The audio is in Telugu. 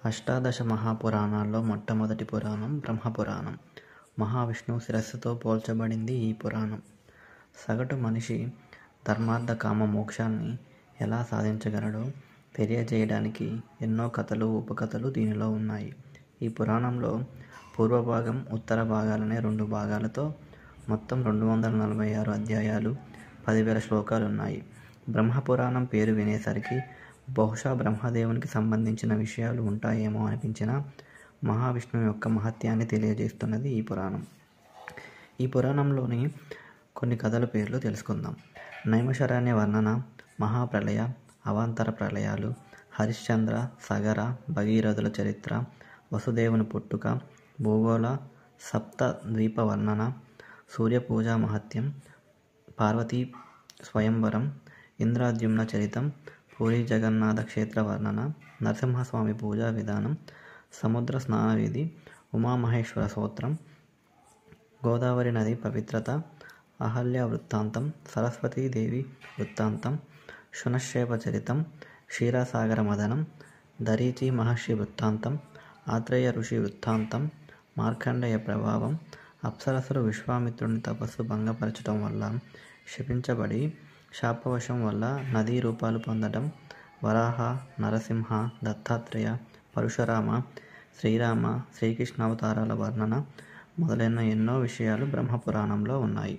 అష్టాదశ మహాపురాణాల్లో మొట్టమొదటి పురాణం బ్రహ్మపురాణం. మహావిష్ణువు శిరస్సుతో పోల్చబడింది ఈ పురాణం. సగటు మనిషి ధర్మార్థ కామ మోక్షాన్ని ఎలా సాధించగలడో తెలియజేయడానికి ఎన్నో కథలు, ఉపకథలు దీనిలో ఉన్నాయి. ఈ పురాణంలో పూర్వభాగం, ఉత్తర భాగాలనే 2 భాగాలతో మొత్తం 246 అధ్యాయాలు, 10,000 శ్లోకాలున్నాయి. బ్రహ్మపురాణం పేరు వినేసరికి బహుశా బ్రహ్మదేవునికి సంబంధించిన విషయాలు ఉంటాయేమో అనిపించినా మహావిష్ణువు యొక్క మహత్యాన్ని తెలియజేస్తున్నది ఈ పురాణం. ఈ పురాణంలోని కొన్ని కథల పేర్లు తెలుసుకుందాం. నైమిషారణ్య వర్ణన, మహాప్రళయ, అవాంతర ప్రళయాలు, హరిశ్చంద్ర, సగర, భగీరథుల చరిత్ర, వసుదేవుని పుట్టుక, భూగోళ సప్త ద్వీప వర్ణన, సూర్యపూజా మహత్యం, పార్వతీ స్వయంవరం, ఇంద్రాద్యుమ్న చరితం, పూరీ జగన్నాథ క్షేత్ర వర్ణన, నరసింహస్వామి పూజా విధానం, సముద్ర స్నాన విధి, ఉమామహేశ్వర స్తోత్రం, గోదావరి నది పవిత్రత, అహల్య వృత్తాంతం, సరస్వతీదేవి వృత్తాంతం, శునశ్శేప చరితం, క్షీరసాగర మదనం, దరీచి మహర్షి వృత్తాంతం, ఆత్రేయ ఋషి వృత్తాంతం, మార్కండేయ ప్రభావం, అప్సరసలు విశ్వామిత్రుని తపస్సు భంగపరచడం వల్ల శపించబడి శాపవశం వల్ల నదీ రూపాలు పొందడం, వరాహ, నరసింహ, దత్తాత్రేయ, పరశురామ, శ్రీరామ, శ్రీకృష్ణ అవతారాల వర్ణన మొదలైన ఎన్నో విషయాలు బ్రహ్మపురాణంలో ఉన్నాయి.